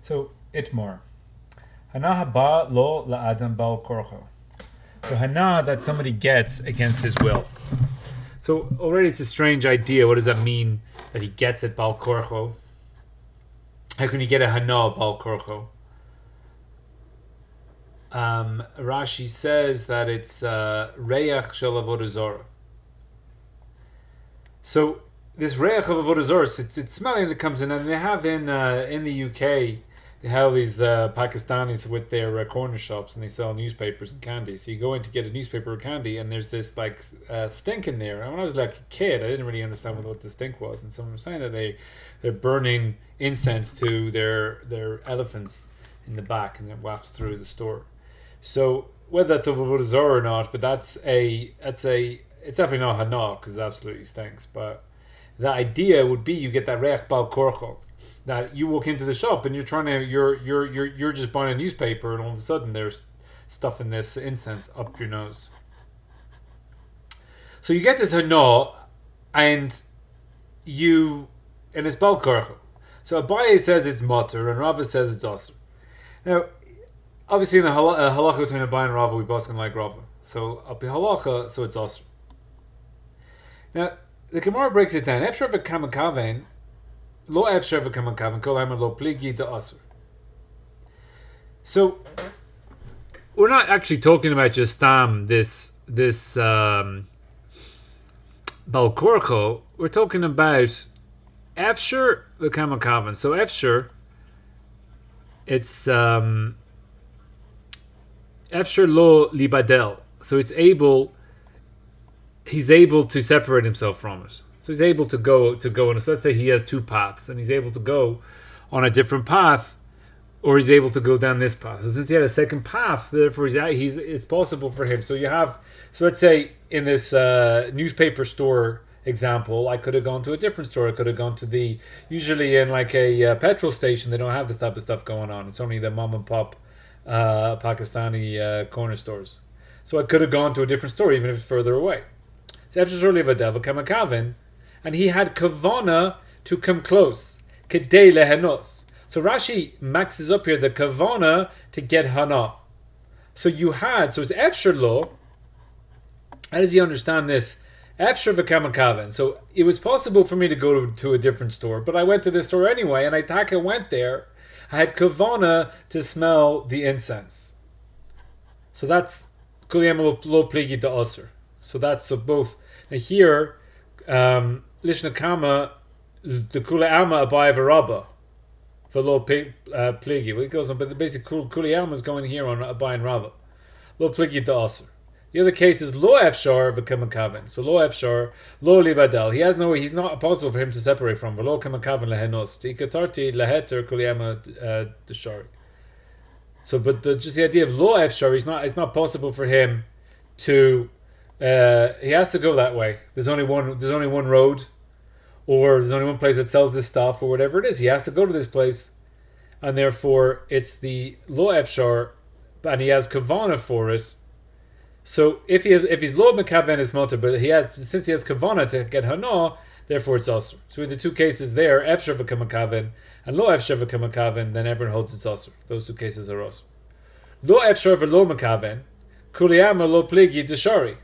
So, Itmar. Hanaa haba lo la'adam bal korcho. So, hanaa that somebody gets against his will. So, already it's a strange idea. What does that mean that he gets it bal korcho? How can you get a hanaa bal korcho? Rashi says that it's reyach shel avodah zarah. So this reyach of avodah zarah, it's smelling that comes in, and they have in the UK, they have these Pakistanis with their corner shops, and they sell newspapers and candy. So you go in to get a newspaper or candy, and there's this like stink in there. And when I was like a kid, I didn't really understand what the stink was, and someone was saying that they're burning incense to their elephants in the back, and it wafts through the store. So whether that's of avodah zarah or not, but it's definitely not hanah because it absolutely stinks. But the idea would be you get that reich bal korcho, that you walk into the shop and you're just buying a newspaper, and all of a sudden there's stuff in this incense up your nose. So you get this hanah, and it's bal korcho. So Abaye says it's mutter, and Rava says it's asr. Now, obviously, in the halacha between Abaye and Rava, we both can like Rava. So, up in halacha, so it's asr. Now, the Gemara breaks it down. Efshaf mcavan, lo efshaf mcavan, kol hamer lo pligi to asr. So, we're not actually talking about just this bal korcho. We're talking about efshar mcavan. So, efshar, it's efshar lo libadel. So he's able to separate himself from it. So he's able to go on. So let's say he has two paths, and he's able to go on a different path, or he's able to go down this path. So since he had a second path, therefore it's possible for him. So let's say in this newspaper store example, I could have gone to a different store. I could have gone to usually in like a petrol station, they don't have this type of stuff going on. It's only the mom and pop Pakistani corner stores. So I could have gone to a different store even if it's further away. So after shortly vadel mcavan, and he had kavana to come close. Kedei lehenos. So Rashi maxes up here the kavana to get hana. So it's efshar lo. How does he understand this? Efshar mcavan. So it was possible for me to go to a different store, but I went to this store anyway, and I went there. I had kavana to smell the incense. So that's kuliyam lo pligi to asr. So that's both. Now here, lishna kama the kula alma abai v'rabba for lo pligi. It goes on, but the basic kula alma is going here on abai and rava. Lo pligi to asr. The other case is lo efshar v'kamakaven. So lo efshar lo libadel. He's not possible for him to separate from. Lo kamakaven lehenos. Tikatarti leheter kuliyama deshari. So, but just the idea of lo efshar, it's not possible for him to. He has to go that way. There's only one road, or there's only one place that sells this stuff, or whatever it is. He has to go to this place, and therefore it's the lo efshar, and he has kavana for it. So if he's lo mcavan is mutter, but since he has kavana to get hana, therefore it's asr. So with the two cases there, efshar v'kamakaven and lo efshar v'kamakaven, then everyone holds it's asr. Those two cases are asr. Lo efshar v'lo makaven, kuliyama lo pligi deshari.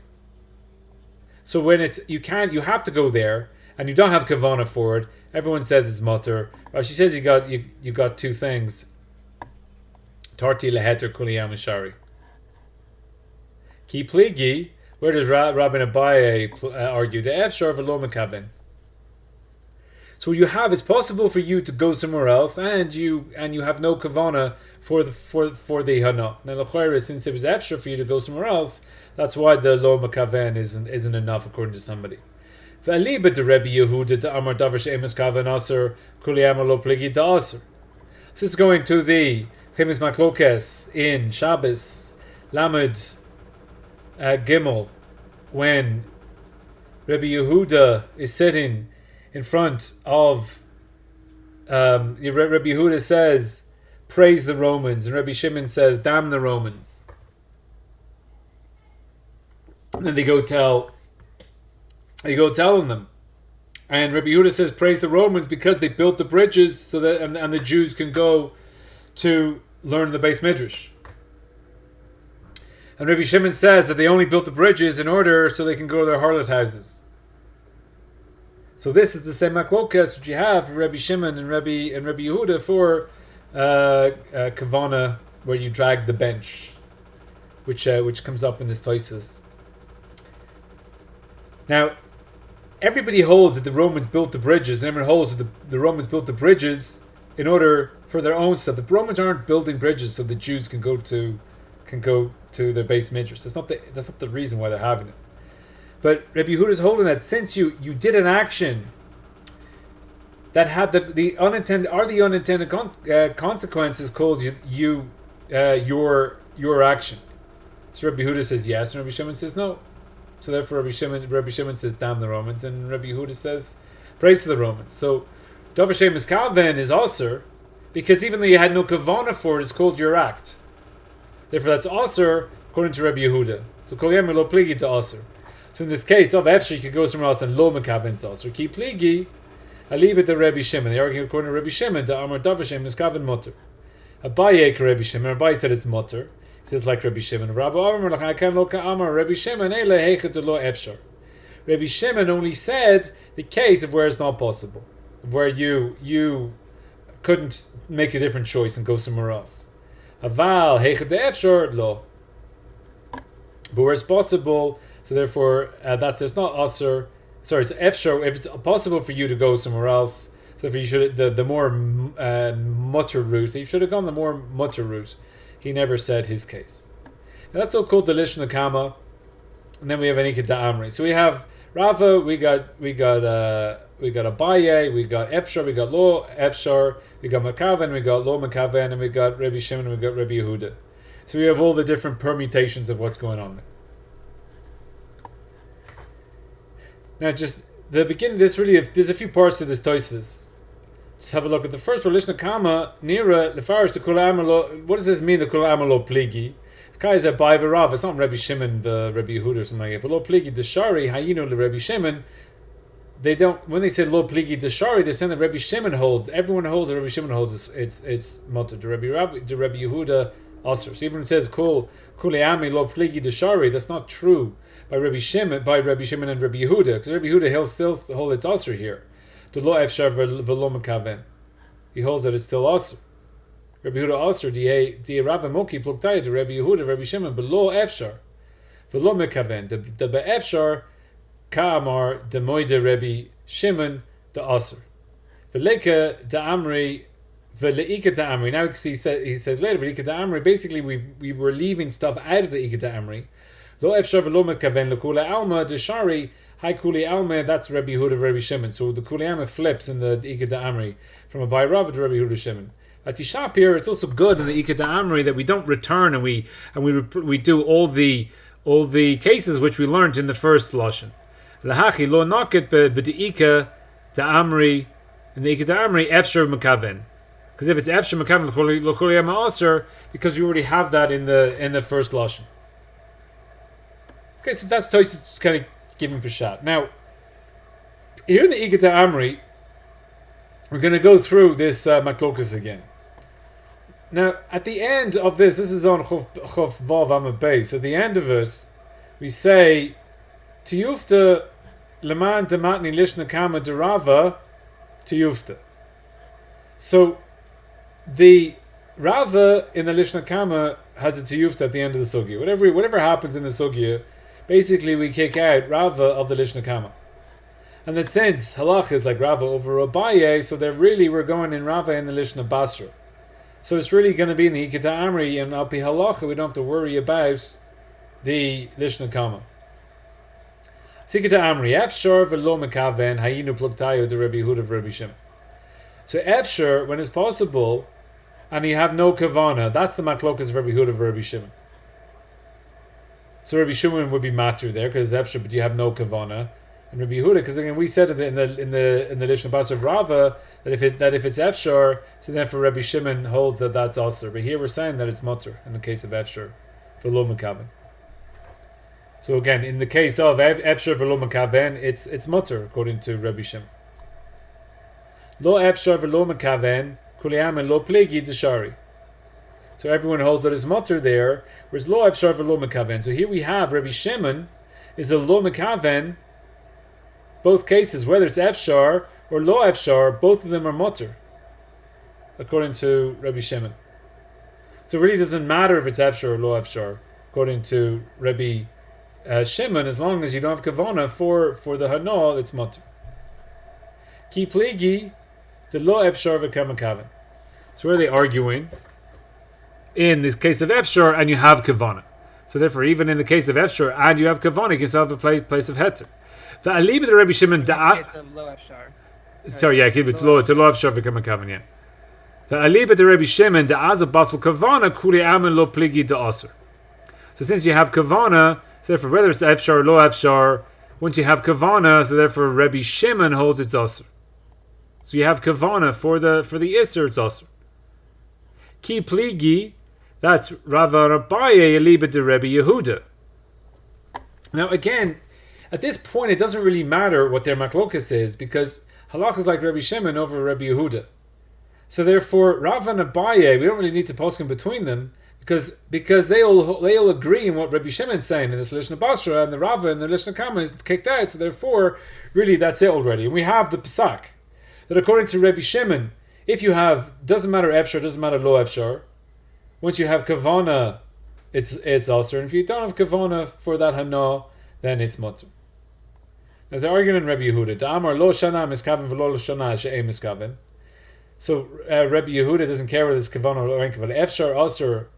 So when you have to go there, and you don't have kavana for it, everyone says it's mutter. She says you got two things. Tarti leheter kuliyama shari. Ki pligi, where does Rabbi Abaye argue? The efshar v'lo mekaben. So what you have, it's possible for you to go somewhere else, and you have no kavana for the hana. Now l'chayre, since it was efshar for you to go somewhere else, that's why the lo mekaven isn't enough according to somebody. V'aliba de Rebbe Yehuda de Amar davar she'emes kaven aser kuliyama lo pligi da aser. So it's going to the famous maklokes in Shabbos Lamed Gimel, when Rebbe Yehuda is sitting in front of Rebbe Yehuda says, praise the Romans, and Rebbe Shimon says, damn the Romans. And then they go telling them. And Rebbe Yehuda says, praise the Romans because they built the bridges so that and the Jews can go to learn the base midrash. And Rabbi Shimon says that they only built the bridges in order so they can go to their harlot houses. So this is the same maklokas which you have for Rabbi Shimon and Rabbi Yehuda for kavana, where you drag the bench, which comes up in this Tosfos. Now, everybody holds that the Romans built the bridges, and everyone holds that the Romans built the bridges in order for their own stuff. The Romans aren't building bridges so the Jews can go to their base midrash. That's not the reason why they're having it. But Rabbi Yehuda is holding that since you did an action that had the unintended consequences called your action. So Rabbi Yehuda says yes, and Rabbi Shimon says no. So therefore Rabbi Shimon says damn the Romans, and Rabbi Yehuda says praise to the Romans. So Davar Shem mcavan is also because even though you had no kavana for it, it's called your act. Therefore that's also according to Rabbi Yehuda. So kol yemer lo pligi to also. So in this case of efshaf, you could go somewhere else and lo mcavan to also. Ki pligi alibet to Rabbi Shimon. They argue according to Rabbi Shimon the amar Davar Shem mcavan mutter. Abaye Rabbi Shimon. Abaye said it's mutter. He says like Rabbi Shimon. Rabbi Shimon Rabbi Shimon only said the case of where it's not possible, where you couldn't make a different choice and go somewhere else. Aval heichet efshar lo. But where it's possible, so therefore it's not usher. Sorry, it's efshar. If it's possible for you to go somewhere else, so if you should the more mutter route, you should have gone the more mutter route. He never said his case. Now that's all called the Lishna Kama, and then we have Anika Da'amri. So we have Rava, we got Abaye, we got efshar, we got Lo efshar, we got mcavan, we got Lo mcavan, and we got Rabbi Shimon, and we got Rabbi Yehuda. So we have all the different permutations of what's going on there. Now, just the beginning. There's a few parts to this Tosfos. Just have a look at the first one. Lishna Kama Nira Lefaris the Kula Amalo. What does this mean? The Kula Amalo Pligi. This guy is a Baiva Rav. It's not Rabbi Shimon, the Rabbi Yehuda or something like that. But Lo Pligi Deshari Hayinu Le Rabbi Shimon. They don't. When they say Lo Pligi Deshari, they're saying that Rabbi Shimon holds. Everyone holds that Rabbi Shimon holds. It's mutter. The Rabbi Yehuda also. So even when it says Kul Kuleami Lo Pligi Deshari, that's not true by Rabbi Shimon and Rabbi Yehuda, because Rabbi Yehuda he'll still hold its usher here. The lo efshar v'lo mcavan. He holds that it's still also. Rabbi Yehuda also di Rav Moki pluktay to Rabbi Yehuda, Rabbi Shimon, but lo efshar v'lo mcavan. The be'efshar ka'amar the moide Rabbi Shimon the also. V'leika da'amri v'leika da'amri. Now he says later v'leika da'amri. Basically, we were leaving stuff out of the ika da'amri. Lo efshar v'lo mcavan l'kula alma deshari. Hi Kuli Alma, that's Rabbi Yehuda, Rabbi Shimon. So the Kuli Alma flips in the Ika Da'amri from a Bayrav to Rabbi Yehuda Shimon. At Tishap here, it's also good in the Ika Da'amri that we don't return and we do all the cases which we learned in the first lashon. Lahachi lo nakit b'di Ika Da'amri in the Ika Da'amri efshar mcavan. Because if it's efshar mcavan lo Kuli Alma aser, because you already have that in the first lashon. Okay, so that's Tosfos just kind of giving Peshat. Now, here in the Ika Da'amri, we're going to go through this Maklokas again. Now, at the end of this is on Chof Vav Amud Beis. At the end of it, we say, Tiyufta Leman Dematni Lishna Kama Derava Tiyufta. So, the Rava in the Lishna Kama has a Tiyufta at the end of the Sugya. Whatever happens in the Sugya, basically, we kick out Rava of the Lishna Kama. And then since Halach is like Rava over Abaye, so we're going in Rava in the Lishna Basra. So it's really going to be in the Ika Da'amri and Alpi Halacha. We don't have to worry about the Lishna Kama. Ika Da'amri, efshar v'lo mcavan hayinu pluktayu the Rabbi Yehuda of Rabbi Shimon. So efshar, when it's possible, and you have no kavana, that's the maklokas of Rabbi Yehuda of Rabbi Shimon. So Rabbi Shimon would be matur there because efshar, but you have no kavana, and Rabbi Yehuda, because again we said in the Lishna Basra of Rava that if it's efshar, so then for Rabbi Shimon holds that that's also. But here we're saying that it's matur in the case of efshar for lo mcavan. So again, in the case of efshar for lo mcavan, it's matur according to Rabbi Shimon. Lo efshar for lo mcavan kuliyam lo pligi deshari. So everyone holds that it's mutter there, whereas lo efshar v'lo mcavan. So here we have Rabbi Shimon is a lo mcavan. Both cases, whether it's efshar or lo efshar, both of them are mutter, according to Rabbi Shimon. So it really doesn't matter if it's efshar or lo efshar, according to Rabbi Shimon, as long as you don't have kavana for the hanah, it's mutter. Ki pligi the lo efshar v'kamakavan. So where are they arguing? In the case of efshar, and you have kavana. So therefore, even in the case of efshar, and you have kavana, you can still have a place of heter. The alib the Rabbi Shimon da. Sorry, yeah, keep it to lo efshar v'kamakavan. Yeah. The alib the Rabbi Shimon da az basel kavana kuli amen lo pligi da aser. So since you have kavana, so therefore whether it's efshar or lo efshar, once you have kavana, so therefore Rabbi Shimon holds it's aser. So you have kavana for the iser, it's aser. Ki pligi, that's Rava Rabbaye Eliba de Rebbe Yehuda. Now again, at this point it doesn't really matter what their maklokas is, because halach is like Rebbe Shimon over Rebbe Yehuda. So therefore Rava and Abaye, we don't really need to post in between them, because they all agree in what Rebbe Shimon's saying in this Lishna Basra, and the Rava and the Lishna Kama is kicked out. So therefore, really that's it already. And we have the Pesach that according to Rebbe Shimon, if you have, doesn't matter efshar, doesn't matter lo efshar. Once you have kavana, it's aser, and if you don't have kavana for that hanah, then it's mutter. As they're arguing in Rabbi Yehuda, Da'amar lo shana mcavan v'lo lo shana she'ei mcavan. So Rabbi Yehuda doesn't care whether it's kavana or ain't kavana. Efshar aser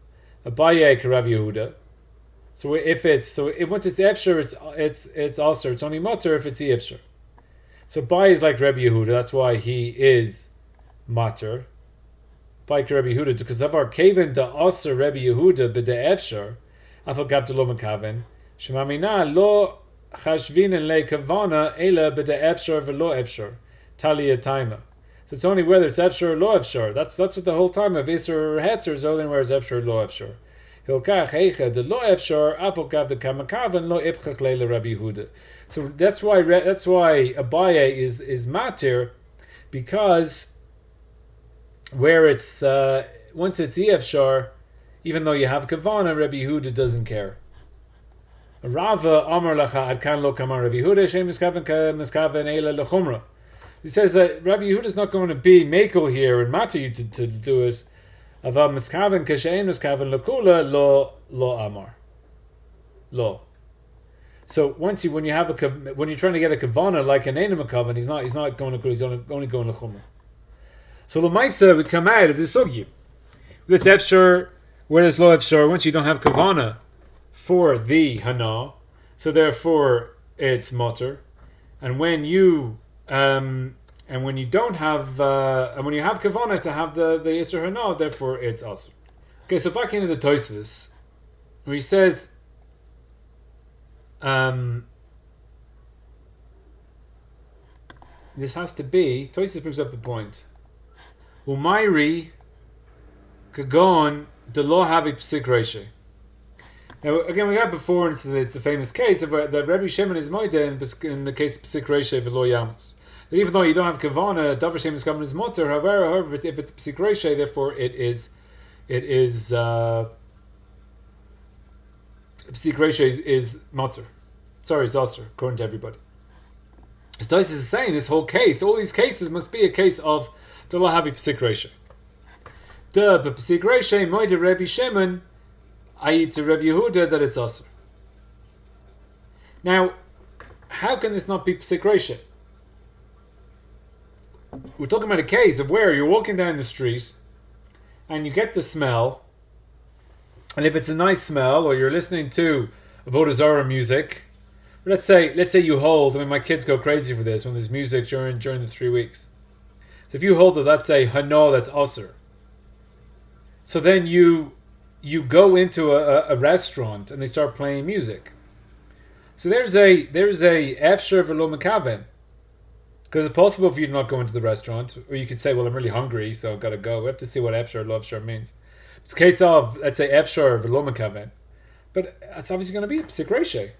abaye ka Rabbi Yehuda. So once it's efshar, it's aser. It's only mutter if it's efshar. So Abaye is like Rabbi Yehuda. That's why he is matter by Rabbi Yehuda, because of our kaven da aser Rabbi Yehuda b'de efshar afal gav de lo mcavan shemamina lo chashvinen le kavana ela b'de efshar v'lo efshar talia taima. So it's only whether it's efshar or lo efshar. That's what the whole time of iser or heter is only where it's efshar or lo efshar. Hilkach heicha de lo efshar afal gav de kamakavan lo ipchach leila Rabbi Yehuda. So that's why Abaye is matir, because where it's once it's efshar, even though you have kavana, Rabbi Yehuda doesn't care. Rava Amar Lacha Ad Kan Lo Kamar Rabbi Yehuda Shem Mizkaven Eila Lechumra. He says that Rabbi Yehuda is not going to be makel here and matter you to do it. Ava Mizkaven Kashein Mizkaven Lekula Lo Amar Lo. So when you're trying to get a kavana like an enema mcavan, he's not going to go. He's only going lechumra. So l'maisa we come out of this sugya. With efshar, where there's lo efshar, once you don't have kavana for the hanah, so therefore it's mutter. And when you don't have and when you have kavana to have the yisur hanah, therefore it's asur. Okay, so back into the Tosfos, where he says. This has to be. Tosfos brings up the point. Umayri kagon de lo havi psik reishe. Now again, we had before it's the famous case of that Rabbi Shimon is moide in the case of psik reishe v'lo yamus. That even though you don't have kavana, davar shem is kavan is mutter. However, if it's psik reishe, therefore it is psik reishe is mutter. Sorry, it's aser, according to everybody. So Tosfos is saying this whole case, all these cases must be a case of the lo havi psik reishe. But psik reishe moide Rabbi Shimon, i.e. to Rabbi Yehuda, that it's aser. Now, how can this not be psik reishe? We're talking about a case of where you're walking down the street and you get the smell, and if it's a nice smell, or you're listening to Avodah Zarah music. Let's say you hold. I mean, my kids go crazy for this when there's music during the 3 weeks. So if you hold that, that's a hanah, that's aser. So then you go into a restaurant and they start playing music. So there's a efshar v'lo mcavan, because it's possible for you to not go into the restaurant, or you could say, well, I'm really hungry, so I've got to go. We have to see what efshar lo efshar means. It's a case of, let's say, efshar v'lo mcavan, but it's obviously going to be a psik reishe.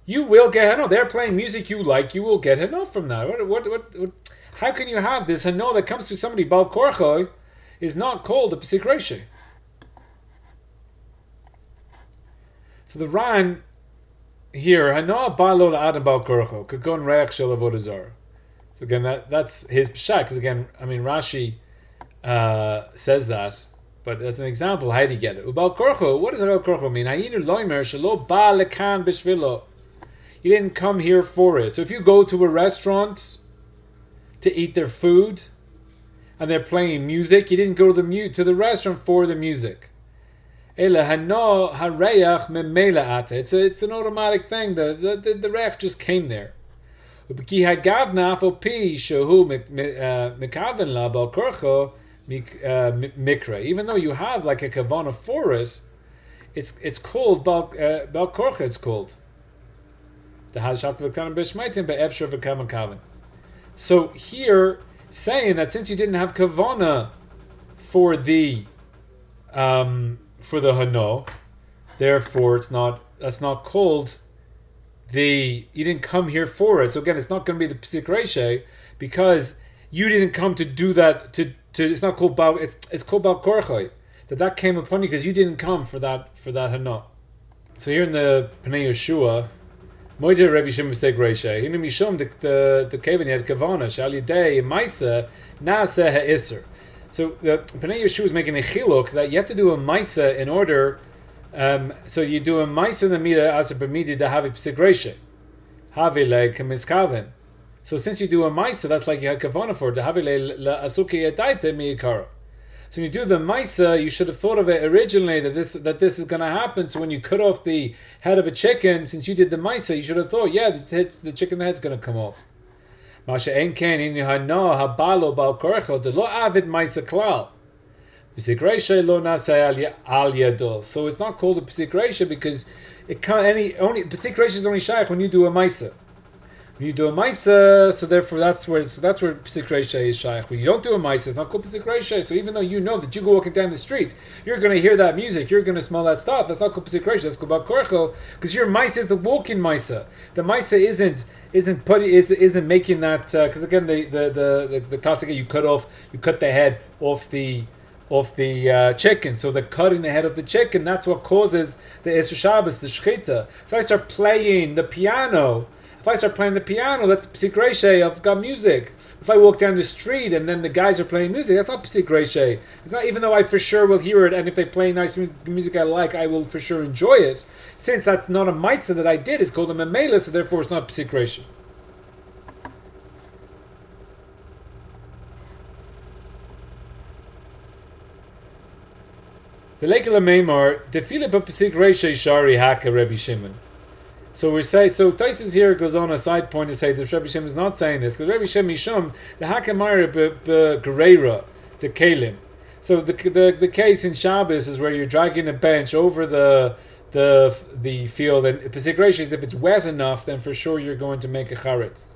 You will get hanah. They're playing music you like. You will get hanah from that. What? How can you have this hanah that comes to somebody bal korcho is not called a psik reishe? So the Ran here, Hanah balo la'adam bal korcho, kagon reach shel avodah zarah. So again, that's his pshat. Because again, I mean, Rashi says that, but as an example, how do you get it? Ubal korcho, what does bal korcho mean? Hayinu loimer shelo ba lekan b'shvilo. You didn't come here for it. So if you go to a restaurant to eat their food and they're playing music, you didn't go to the restaurant for the music. It's an automatic thing. The reach just came there. Even though you have like a kavana for it, it's called bal korcha. It's called. So here, saying that since you didn't have kavana for the hano, therefore that's not called you didn't come here for it. So again, it's not going to be the psik reishe because you didn't come to do that. To it's not called bal. It's called bal korcha. That came upon you because you didn't come for that hano. So here in the Pnei Yeshua, Moide Rabbi Shimon psik reishe. Hinu mishum the mcavan had kavana shal yidei maisa naaseh ha'isur. So the Pnei Yeshua is making a chiluk that you have to do a maisa in order. So you do a maisa in the mida as a b'midi to have a psik reishe, have like mcavan. So since you do a maisa, that's like you had kavana for to have la asuki yadaita miyikara. So when you do the maisa, you should have thought of it originally that this is going to happen. So when you cut off the head of a chicken, since you did the maisa, you should have thought, yeah, the chicken head's going to come off. Masha enken in hano habalo bal korcho de lo avid maisa klal. Psik reishe lo nasay al yadol. So it's not called a psik reishe because it can't only psik reishe is only shaykh when you do a maisa. When you do a maisa, so therefore that's where psik reishe is shaykh. When you don't do a maisa, it's not called psik reishe. So even though you know that you go walking down the street, you're going to hear that music, you're going to smell that stuff. That's not called psik reishe. That's called bal korcho because your maisa is the walking maisa. The maisa isn't making that because again the classic you cut the head off the chicken. So the cutting the head of the chicken, that's what causes the Isser Shabbos, the shchita. If I start playing the piano, that's psik reishe. I've got music. If I walk down the street and then the guys are playing music, that's not psik reishe. It's not, even though I for sure will hear it, and if they play nice music I like, I will for sure enjoy it. Since that's not a matzah that I did, it's called a memela, so therefore it's not psik reishe. The Lekela Meimar, the Philip of psik reishe shari haka Rabbi Shimon. So Taisus here goes on a side point to say that Rabbi Shimon is not saying this because Rabbi Shimon Mishum the Hakamara Gereira the Kalim. So the case in Shabbos is where you're dragging a bench over the field, and psik reishe is if it's wet enough, then for sure you're going to make a charetz.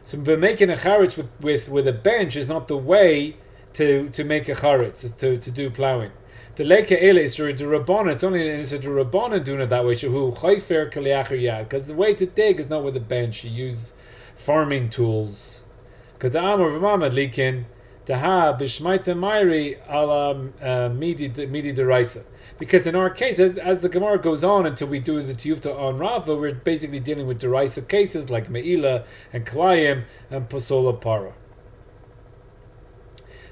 So but making a charetz with a bench is not the way to make a charetz, is to do plowing. The leke ele is the rabbanon. It's only the rabbanon doing it that way. Shehu chayfer kaliacher yad. Because the way to dig is not with a bench. You use farming tools. Because the amar b'mamad likin taha b'shmaita mayri ala midi deraisa. Because in our case, as the Gemara goes on until we do the tiyufta on Rava, we're basically dealing with deraisa cases like meila and kalayim and pasola para.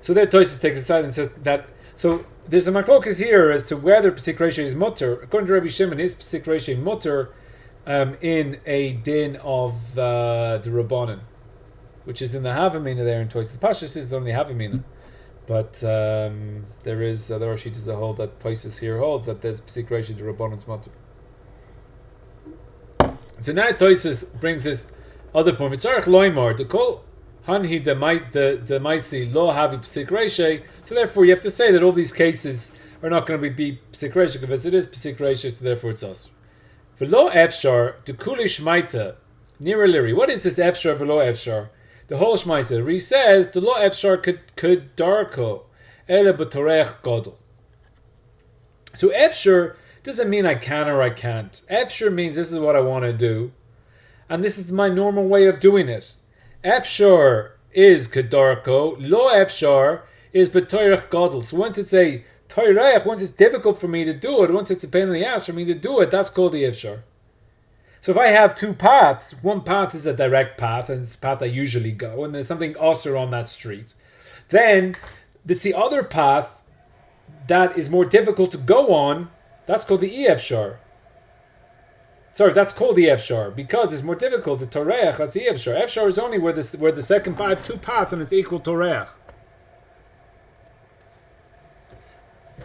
So there Tosfos takes aside and says that so. There's a machlokas here as to whether psik reishe is mutter. According to Rabbi Shimon, is psik reishe mutter in a din of the rabbanon, which is in the havamina there in Tosfos. The pashtus is only havamina, but there is other Rashid as a whole that Tosfos here holds that there's psik reishe the rabbanon's mutter. So now Tosfos brings this other point. Mitzarech loymar the kol. Hanhi de maisi lo havi psik reishe. So therefore, you have to say that all these cases are not going to be psik reishe because it is psik reishe. So therefore, it's us. V'lo efshar de kuli shmaita nira liri. What is this efshar v'lo efshar? The whole shmaita. He says the lo efshar could darko ele b'torech godol. So efshar doesn't mean I can or I can't. Efshar means this is what I want to do, and this is my normal way of doing it. Efshar is kedarko, lo efshar is b'toirach gadol. So once it's a Toireach, once it's difficult for me to do it, once it's a pain in the ass for me to do it, that's called the efshar. So if I have two paths, one path is a direct path, and it's the path I usually go, and there's something osir on that street, then it's the other path that is more difficult to go on, that's called the efshar. Sorry, that's called the efshar, because it's more difficult to toreach, that's the efshar. Efshar is only where the second path, two paths, and it's equal toreach.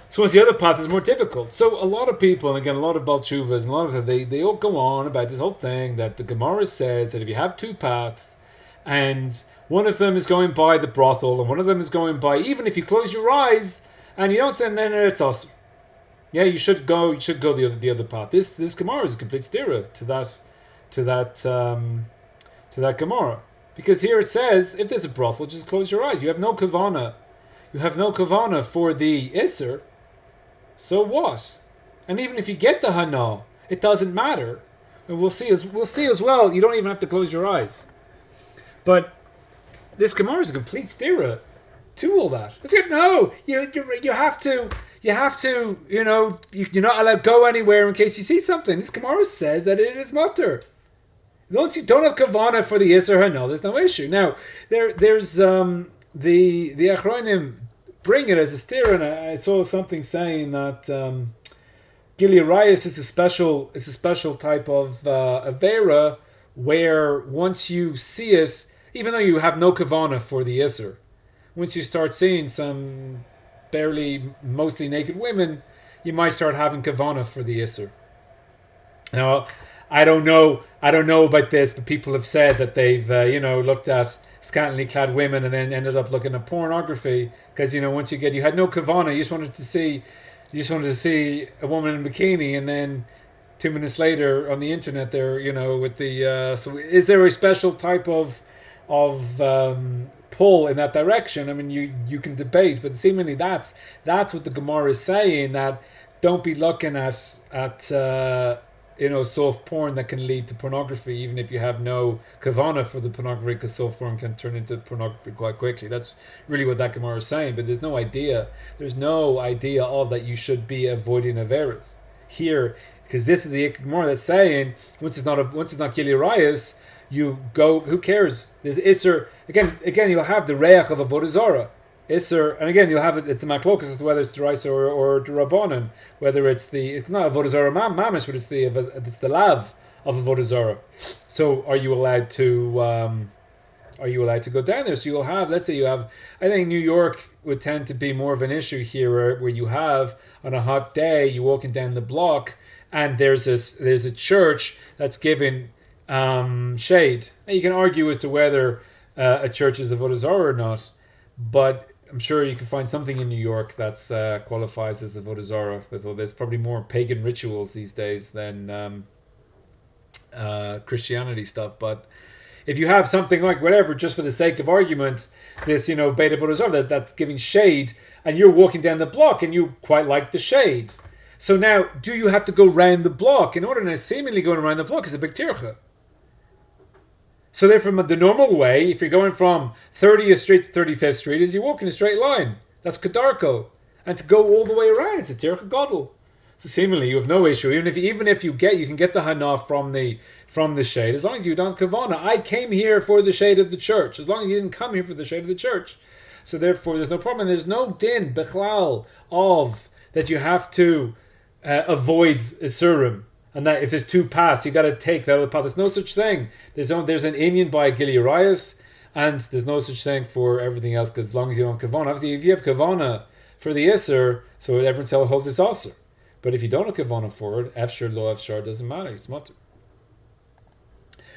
So once the other path is more difficult. So a lot of people, and again, a lot of Baal Tshuvas, and a lot of them, they all go on about this whole thing that the Gemara says that if you have two paths, and one of them is going by the brothel, and one of them is going by, even if you close your eyes, and you don't say, then it's us. Yeah, you should go the other path. This Gemara is a complete stira to that Gemara. Because here it says, if there's a brothel, just close your eyes. You have no kavana. You have no kavana for the Isser. So what? And even if you get the Hana, it doesn't matter. And we'll see as well. You don't even have to close your eyes. But this Gemara is a complete stira to all that. It's like, no, you have to. You're not allowed to go anywhere in case you see something. This Gemara says that it is mutter. Once you don't have kavana for the Isser Hana, there's no issue. Now, there's the Achronim bring it as a steer, and I saw something saying that Gilearias is a special type of avera where once you see it, even though you have no kavana for the Isser, once you start seeing some mostly naked women, you might start having kavana for the Isser. Now, I don't know about this, but people have said that they've looked at scantily clad women and then ended up looking at pornography because once you had no kavana, you just wanted to see a woman in a bikini, and then 2 minutes later on the internet they're with the so is there a special type of pull in that direction? I mean, you can debate, but seemingly that's what the Gemara is saying, that don't be looking at soft porn that can lead to pornography, even if you have no kavana for the pornography, because soft porn can turn into pornography quite quickly. That's really what that Gemara is saying. But there's no idea of that you should be avoiding averas here, because this is the Gemara that's saying once it's not Gilearias, you go. Who cares? There's Isser again. You'll have the reach of Avodah Zarah. Isser, and again you'll have it. It's a machlokas as to whether it's Deraisa or Derabanan, whether it's not Avodah Zarah mamish, but it's the lav of Avodah Zarah. So are you allowed to go down there? So you'll have, let's say you have, I think New York would tend to be more of an issue here, where you have on a hot day you're walking down the block and there's a church that's giving shade. And you can argue as to whether a church is Avodah Zarah or not, but I'm sure you can find something in New York that's qualifies as Avodah Zarah. Although there's probably more pagan rituals these days than Christianity stuff. But if you have something like whatever, just for the sake of argument, this Beit Avodah Zarah that's giving shade, and you're walking down the block and you quite like the shade. So now, do you have to go round the block? In order to seemingly going around the block is a big tircha. So therefore, the normal way, if you're going from 30th Street to 35th Street, is you walk in a straight line. That's Kedarko. And to go all the way around, it's a tircha gadol. So seemingly, you have no issue. Even if you can get the hana from the shade, as long as you don't kavana. I came here for the shade of the church. As long as you didn't come here for the shade of the church. So therefore, there's no problem. There's no din, bechlal, of that you have to avoid isurim. And that if there's two paths, you got to take the other path. There's no such thing. There's an Indian by Gilearias, and there's no such thing for everything else, because as long as you don't have kavana. Obviously, if you have kavana for the Isser, so everyone holds it's Asr. But if you don't have kavana for it, efshar, lo efshar, doesn't matter. It's mutter.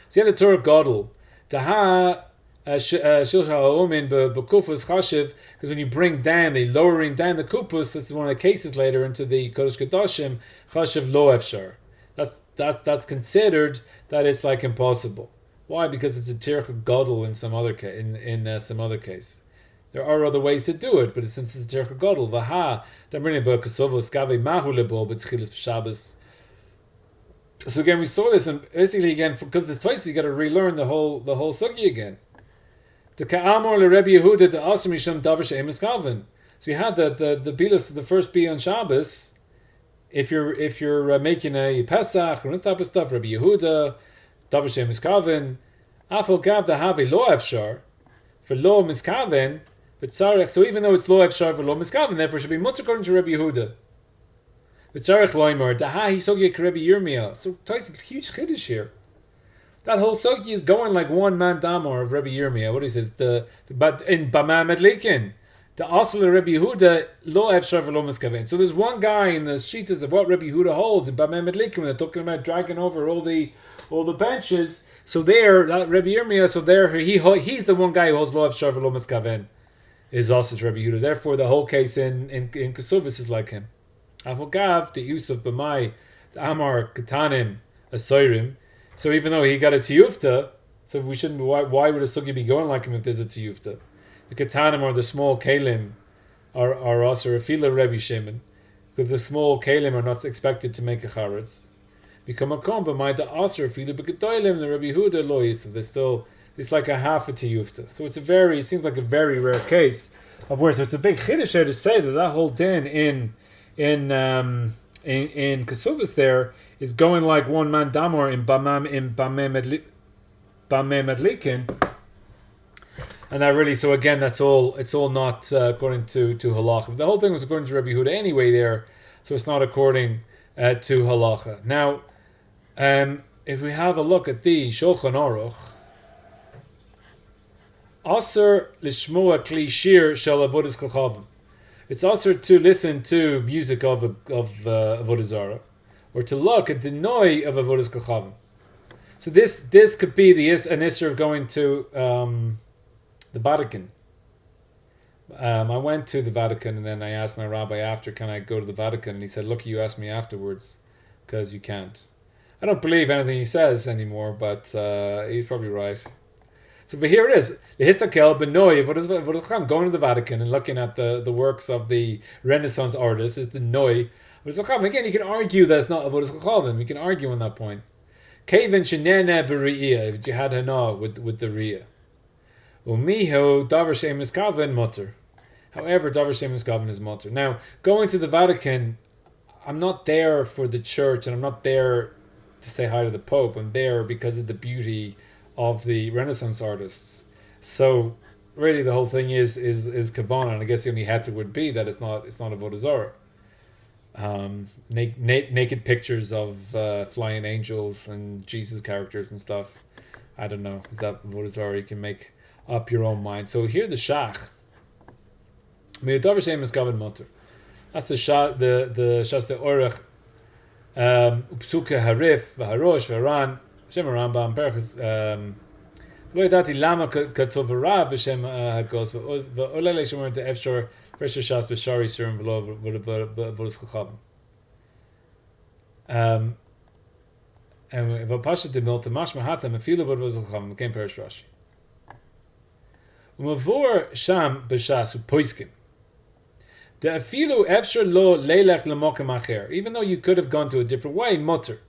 So you have the Torah Gadol. Taha shilcha ha'omin b'kufus chashiv, because when you bring down, lowering down the kupus, that's one of the cases later into the Kodesh Kodashim, chashiv lo efshar. That's considered that it's like impossible. Why? Because it's a tircha gadol in some other some other case. There are other ways to do it, but since it's a tircha gadol, vaha damrini b'kosovos gave mahu lebo b'tchilas b'shabbos. So again, we saw this, and basically again, because there's twice you got to relearn the whole sugi again. To ka'amor le Rebbe Yehuda to asim misham davar she'em mcavan. So you had the bilas, the first bi on Shabbos. If you're making a Pesach or this type of stuff, Rabbi Yehuda, davar shem mcavan, afal gav the have lo efshar for lo mcavan, but tzarech. So even though it's lo efshar for lo mcavan, therefore it should be mutter according to Rabbi Yehuda. But tzarech loimer daha he sogya Rabbi Yirmiyah. So it's a huge chiddush here. That whole sogya is going like one man damar of Rabbi Yirmiyah. What he says but in bama medlikin. The asl Rabbi Yehuda lo efshar lo mcavan. So there's one guy in the shitas of what Rabbi Yehuda holds in Bameh Medlikim when they're talking about dragging over all the benches. So there, that Rabbi Yirmiyah, so there he's the one guy who holds lo efshar lo mcavan is also Rabbi Yehuda. Therefore, the whole case in Kesuvis is like him. Avogav the use of b'mai the Amar Katanim Asoirim. So even though he got a tiyufta, so we shouldn't. Why would a sugi be going like him if there's a tiyufta? The katanim or the small kalim are also refila Rebbe Shimon, because the small kalim are not expected to make a charetz. Become a kom, but my da aser refila b'gedolim the Rebbe Huda lo yisuf. There's still it's like a half a tiyufta. So it seems like a very rare case of where. So it's a big chiddush there to say that whole din in Kesuvas there is going like one man damor in Bameh Medlikin. And that really, so again, it's all not according to halacha. The whole thing was according to Rabbi Yehuda anyway there, so it's not according to halacha. Now, if we have a look at the Shulchan Aruch, Aser lishmoa kli shir shel avodas kochavim. It's also to listen to music of avodah zarah, or to look at the noi of avodas kochavim. So this could be an issue of going to the Vatican. I went to the Vatican and then I asked my rabbi after, can I go to the Vatican? And he said, look, you asked me afterwards because you can't. I don't believe anything he says anymore, but he's probably right. So, but here it is. Going to the Vatican and looking at the works of the Renaissance artists is the noi. Again, you can argue that it's not avodas chachavim. You can argue on that point. Kaven shenene b'ri'iyah, but you had hanah with the riyah. Umiho davar shem mcavan mutter. However, davar shem mcavan is mutter. Now, going to the Vatican, I'm not there for the church, and I'm not there to say hi to the Pope. I'm there because of the beauty of the Renaissance artists. So, really, the whole thing is kavanah, and I guess the only heter would be that it's not avodah zarah. Naked pictures of flying angels and Jesus characters and stuff. I don't know. Is that avodah zarah? You can make up your own mind. So here the shach. Davar shem mcavan mutter. That's the shach. The shas the orach. Upsuka harif v'harosh v'ran. Shem Rambam Perchus. Lo yadati lama katov v'rav v'shem hagos v'olele shemer to efshor fresh shas b'shari surim v'lo v'vodas chachavim. And v'pashat demilta mashma hatam afilu v'vodas chachavim came perish Rashi. Umavor sham b'shas u'poiskim. The afilu efshor lo leilech l'mokem acher. Even though you could have gone to a different way, mutter.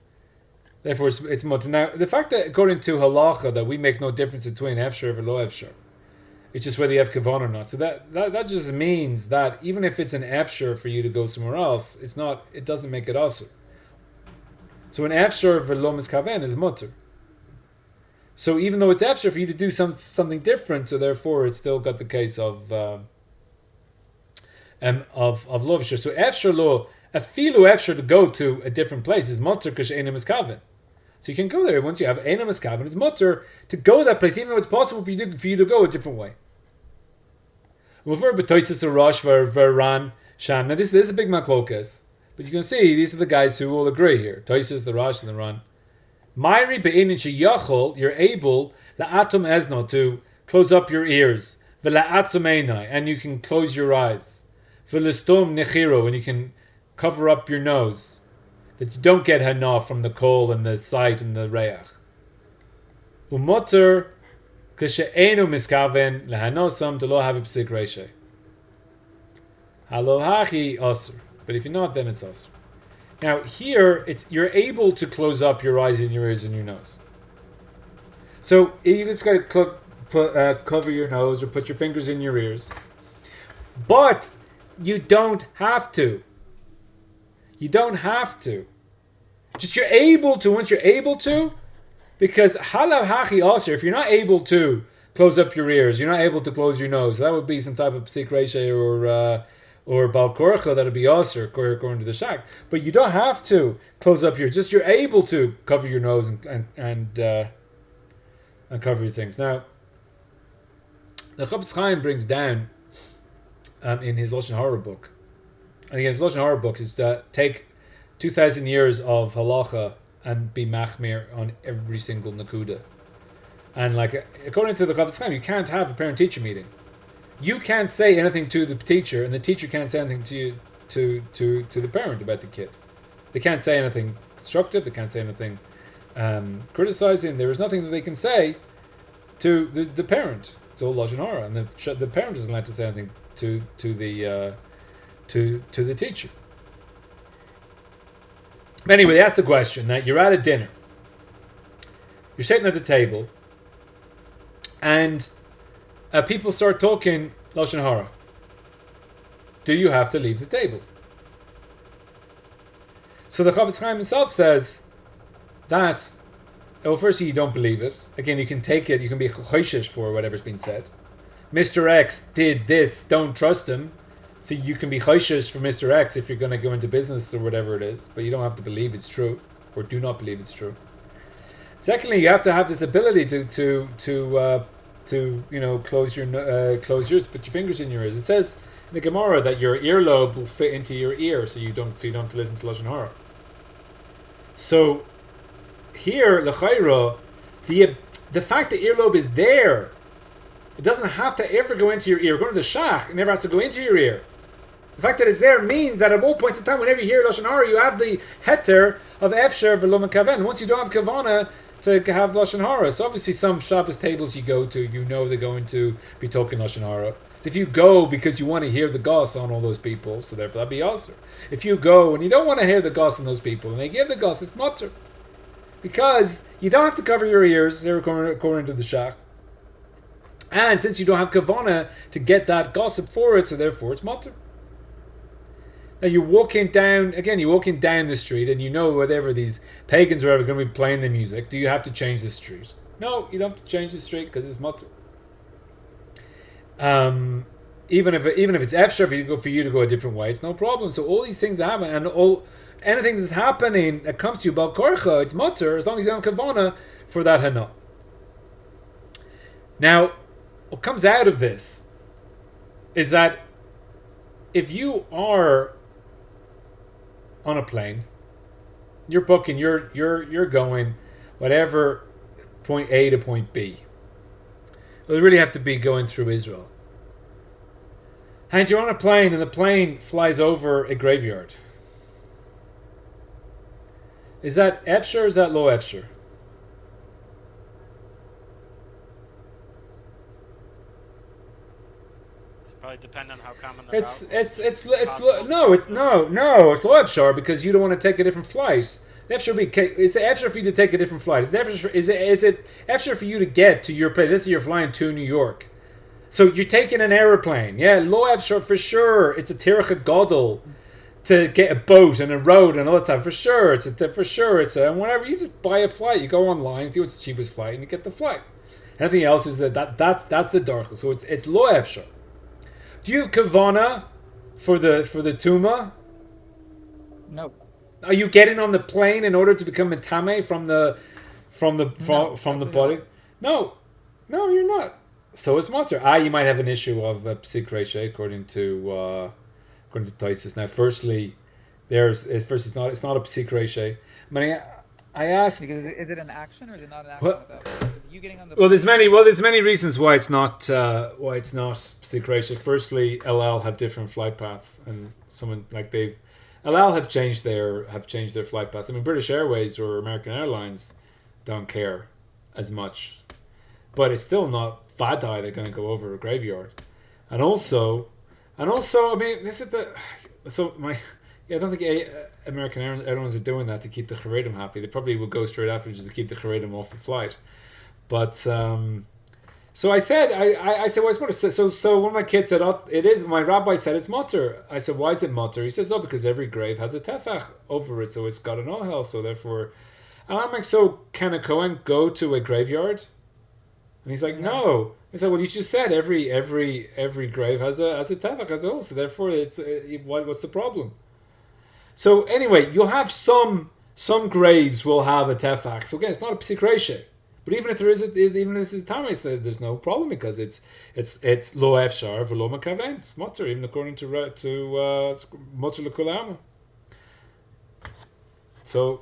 Therefore, it's mutter. Now, the fact that according to halacha that we make no difference between efshor and lo efshor, it's just whether you have kavan or not. So that just means that even if it's an efshor for you to go somewhere else, it's not. It doesn't make it asur. So an efshor for lo mcavan is mutter. So even though it's efshor for you to do something different, so therefore it's still got the case of lo efshor. So efshor lo afilu efshor to go to a different place is mutter because eina mcavan. So you can go there once you have eina mcavan. It's mutter to go that place, even though it's possible for you to go a different way. Now this is a big maklokas, but you can see these are the guys who will agree here. Toises, the Rosh, and the Ran. Mayri be'inin sheyachol, you're able la'atum ezno to close up your ears, v'la'atzum einai, and you can close your eyes, v'listom nechiro, and you can cover up your nose, that you don't get hanah from the kohl and the sight and the reach. Umotter Kishe'enu miskaven lehanosam to lo have psik reishe. Halo hachi osur. But if you're not, then it's osur. Now here, you're able to close up your eyes and your ears and your nose. So you just got to cover your nose or put your fingers in your ears. But You don't have to. You don't have to. Just you're able to once you're able to, because halav hachi also, if you're not able to close up your ears, you're not able to close your nose, that would be some type of psik reisha or bal korcha, that would be aser according to the shak. But you don't have to close up your, just you're able to cover your nose and cover your things. Now, the Pesachim brings down in his Lashon Hara book, and again, his Lashon Hara book is take 2,000 years of halacha and be machmir on every single nakuda. And like according to the Pesachim, you can't have a parent-teacher meeting. You can't say anything to the teacher, and the teacher can't say anything to the parent about the kid. They can't say anything constructive. They can't say anything criticizing. There is nothing that they can say to the parent. It's all Lashon Hara, and the parent isn't allowed to say anything to the teacher. Anyway, they asked the question that you're at a dinner, you're sitting at the table, and people start talking Lashon Hara. Do you have to leave the table? So the Chafetz Chaim himself says that, well, firstly, you don't believe it. Again, you can take it, you can be choishish for whatever's been said. Mr. X did this, don't trust him. So you can be choishish for Mr. X if you're going to go into business or whatever it is, but you don't have to believe it's true, or do not believe it's true. Secondly, you have to have this ability to close yours, put your fingers in your ears. It says in the Gemara that your earlobe will fit into your ear, so you don't have to listen to Lashon Hara. So here, l'chayra, the fact that earlobe is there, it doesn't have to ever go into your ear. Going to the shach, it never has to go into your ear. The fact that it's there means that at all points in time, whenever you hear Lashon Hara, you have the heter of efshaf v'lo mcavan. Once you don't have kavana to have Lashon Hara. So obviously some Shabbos tables you go to, you know they're going to be talking Lashon Hara. So if you go because you want to hear the goss on all those people, so therefore that'd be also. If you go and you don't want to hear the goss on those people, and they give the goss, it's mutter. Because you don't have to cover your ears, they're according to the shach. And since you don't have kavana to get that gossip for it, so therefore it's mutter. Now you're walking down the street, and you know whatever these pagans are going to be playing the music. Do you have to change the street? No, you don't have to change the street because it's mutter. Even if it's efshaf for you to go a different way, it's no problem. So all these things that happen, and anything that's happening that comes to you about korcha, it's mutter as long as you don't have kavana for that hanah. Now, what comes out of this is that if you are on a plane, you're booking, you're going whatever point A to point B. You really have to be going through Israel. And you're on a plane, and the plane flies over a graveyard. Is that efshar or is that lo efshar? Probably depend on how common it's lo efshar because you don't want to take a different flight. It's efshar for you to take a different flight. Is it efshar for you to get to your place? Let's say you're flying to New York, so you're taking an airplane. Yeah, lo efshar for sure. It's a tircha gadol to get a boat and a road and all that stuff for sure. And whenever you just buy a flight, you go online, see what's the cheapest flight, and you get the flight. Anything else is that's the darcha. So it's lo efshar. Do you have kavana for the tuma? No. Are you getting on the plane in order to become a tame from the body? No, you're not. So it's mutter. You might have an issue of psik reisha according to Taisus. Now, firstly, it's not a psik reisha. I asked. Is it an action or is it not an action? Is you getting on the there's many reasons why it's not psik reisha. Firstly, El Al have different flight paths, and El Al have changed their flight paths. I mean, British Airways or American Airlines don't care as much, but it's still not vadai they're going to go over a graveyard, and also, I mean, this is I don't think American Airlines are doing that to keep the Haredim happy. They probably will go straight after just to keep the Haredim off the flight. But So I said, I said, what's mutter? So one of my kids said, oh, it is. My rabbi said it's mutter. I said, why is it mutter? He says, oh, because every grave has a tefach over it, so it's got an ohel. So therefore, and I'm like, so can a Kohen go to a graveyard? And he's like, no. I said, well, you just said every grave has a tefach, has a ohel. So therefore, it's what's the problem? So anyway, you'll have some graves will have a tefach. So again, it's not a psik reisha. But even if there is, even if this is tamis, there's no problem because it's lo efshaf v'lo mcavan. It's mutter, even according to mutter l'kulam. So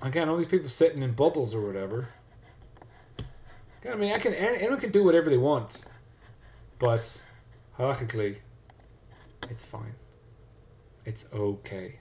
again, all these people sitting in bubbles or whatever. Again, I mean, anyone can do whatever they want, but halachically, it's fine. It's okay.